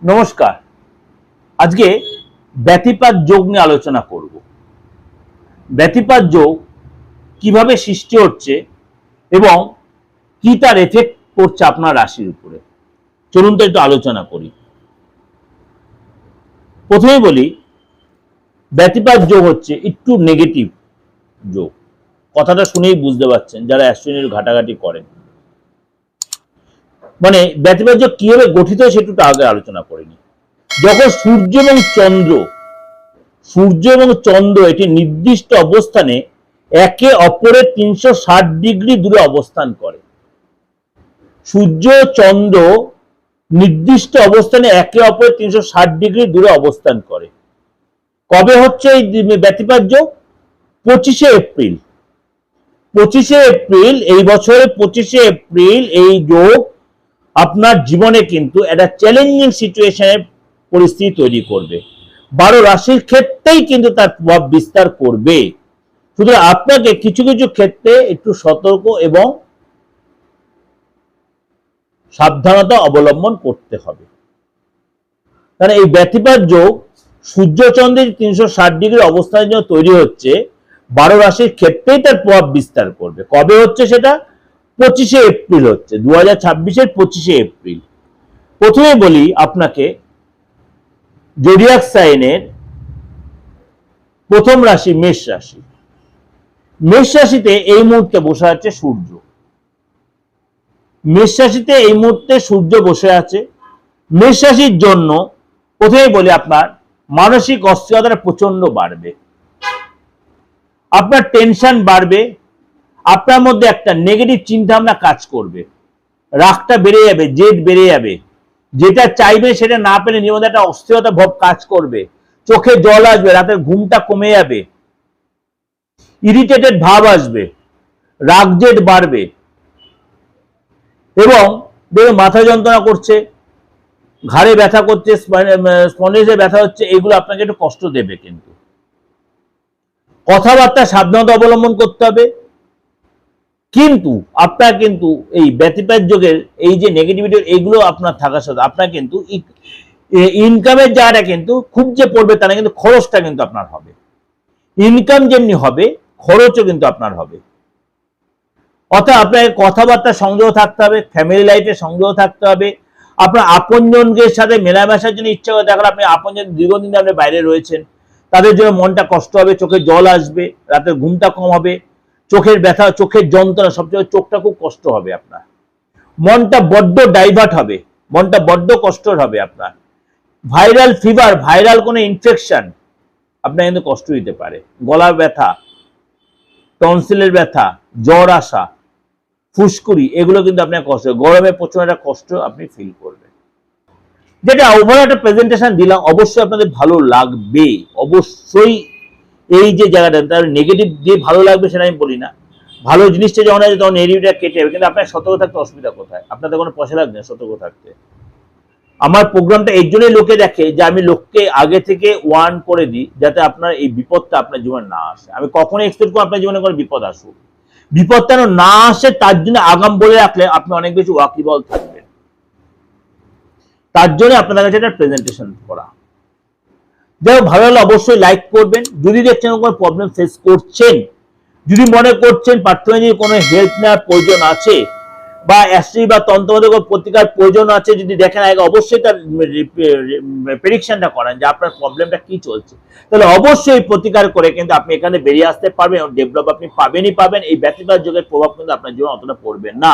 নমস্কার। আজকে ব্যতিপাত যোগ নিয়ে আলোচনা করব। ব্যতিপাত যোগ কিভাবে সৃষ্টি হচ্ছে এবং কি তার এফেক্ট করছে আপনার রাশির উপরে, চলুন তো একটু আলোচনা করি। প্রথমে বলি, ব্যতিপাত যোগ হচ্ছে একটু নেগেটিভ যোগ। কথাটা শুনেই বুঝতে পারছেন যারা অ্যাস্ট্রোনমির ঘাটাঘাটি করেন। মানে ব্যতিপাত যোগ কিভাবে গঠিত হয় সেটা একটু আগে আলোচনা করিনি। যখন সূর্য এবং চন্দ্র এটি নির্দিষ্ট অবস্থানে একে অপরের 360 ডিগ্রি দূরে অবস্থান করে। সূর্য চন্দ্র নির্দিষ্ট অবস্থানে একে অপরের 360 ডিগ্রি দূরে অবস্থান করে। কবে হচ্ছে এই ব্যতিপাত যোগ? 25শে এপ্রিল। 25শে এপ্রিল, এই বছরের 25শে এপ্রিল এই যোগ আপনার জীবনে কিন্তু একটা চ্যালেঞ্জিং সিচুয়েশনের পরিস্থিতি তৈরি করবে। 12 রাশির ক্ষেত্রেই কিন্তু তার প্রভাব বিস্তার করবে। সুতরাং আপনাকে কিছু কিছু ক্ষেত্রে একটু সতর্ক এবং সাবধানতা অবলম্বন করতে হবে। কারণ এই ব্যতিপাত যোগ সূর্যচন্দ্রের 360 ডিগ্রি অবস্থানের জন্য তৈরি হচ্ছে। 12 রাশির ক্ষেত্রেই তার প্রভাব বিস্তার করবে। কবে হচ্ছে সেটা? 25শে এপ্রিল হচ্ছে, 2026-এর 25শে এপ্রিল। প্রথমে বলি আপনাকে, জোডিয়াক সাইনের প্রথম রাশি মেষ রাশি। মেষ রাশিতে এই মুহূর্তে বসে আছে সূর্য। মেষ রাশিতে এই মুহূর্তে সূর্য বসে আছে। মেষ রাশির জন্য প্রথমে বলি, আপনার মানসিক অস্থিরতা প্রচন্ড বাড়বে, আপনার টেনশন বাড়বে, আপনার মধ্যে একটা নেগেটিভ চিন্তা ভাবনা কাজ করবে, রাগটা বেড়ে যাবে, জেদ বেড়ে যাবে, যেটা চাইবে সেটা না পেলে নিজের মধ্যে একটা অস্থিরতা ভাব কাজ করবে, চোখে জল আসবে, রাতের ঘুমটা কমে যাবে, ইরিটেটেড ভাব আসবে, রাগ জেদ বাড়বে এবং দেখবে মাথা যন্ত্রণা করছে, ঘাড়ে ব্যথা করছে, স্পন্ডিলাইটিসে ব্যথা হচ্ছে। এগুলো আপনাকে একটু কষ্ট দেবে। কিন্তু কথাবার্তা সাবধানতা অবলম্বন করতে হবে। কিন্তু আপনার কিন্তু এই ব্যতিপাত যোগের এই যে নেগেটিভিটি, এইগুলো আপনার থাকার সাথে আপনার কিন্তু ইনকামের জায়গাটা কিন্তু খুব যে পড়বে তা না, কিন্তু খরচটা কিন্তু আপনার হবে। ইনকাম যেমনি হবে, খরচও কিন্তু আপনার হবে। অর্থাৎ আপনাকে কথাবার্তা সংযোগ থাকতে হবে, ফ্যামিলি লাইফে সংযোগ থাকতে হবে। আপনার আপনজনদের সাথে মেলামেশার জন্য ইচ্ছা করে দেখালে আপনি আপনজন দীর্ঘদিন আপনি বাইরে রয়েছেন, তাদের জন্য মনটা কষ্ট হবে, চোখে জল আসবে, রাতের ঘুমটা কম হবে, চোখের ব্যথা, চোখের যন্ত্রণা, সবচেয়ে চোখটা খুব কষ্ট হবে আপনার, মনটা বড্ড ডাইভার্ট হবে, মনটা বড্ড কষ্ট হবে আপনার। ভাইরাল ফিভার, ভাইরাল কোনো ইনফেকশন আপনার কিন্তু কষ্ট দিতে পারে। গলার ব্যথা, টনসিলের ব্যথা, জ্বর আসা, ফুসকুড়ি, এগুলো কিন্তু আপনার কষ্ট, গরমে প্রচুর একটা কষ্ট আপনি ফিল করবেন। যেটা ওভারঅল একটা প্রেজেন্টেশন দিলাম, অবশ্যই আপনাদের ভালো লাগবে। অবশ্যই এই যে জায়গাটা, তার নেগেটিভ দিয়ে ভালো লাগবে সেটা আমি বলি না। ভালো জিনিসটা যখন আছে তখন নেগেটিভটা কেটে যাবে। কিন্তু আপনার সতর্ক থাকতে অসুবিধা কোথায়? আপনাদের কোনো পয়সা লাগবে না সতর্ক থাকতে। আমার প্রোগ্রামটা এই জন্যই লোকে দেখে যে আমি লোককে আগে থেকে ওয়ার্ন করে দিই, যাতে আপনার এই বিপদটা আপনার জীবনে না আসে। আমি কখনোই এক্সপেক্ট করি আপনার জীবনে কোনো বিপদ আসুক। বিপদটা না আসে তার জন্য আগাম বলে রাখলে আপনি অনেক বেশি ওয়াকিবল থাকবেন। তার জন্য আপনাদের কাছে একটা প্রেজেন্টেশন করা। যাই হোক, ভালো হলে অবশ্যই লাইক করবেন। যদি দেখছেন কোনো প্রবলেম ফেস করছেন, যদি মনে করছেন পার্থক্য কোনো হেল্প নেওয়ার প্রয়োজন আছে বা অ্যাস্ট্রি বা তন্ত্রমতে কোনো প্রতিকার প্রয়োজন আছে, যদি দেখেন আগে অবশ্যই তার প্রেডিকশনটা করেন যে আপনার প্রবলেমটা কি চলছে, তাহলে অবশ্যই প্রতিকার করে কিন্তু আপনি এখানে বেরিয়ে আসতে পারবেন এবং ডেভেলপ আপনি পাবেনই পাবেন। এই ব্যতিপাত যোগের প্রভাব কিন্তু আপনার জীবনে অতটা পড়বে না।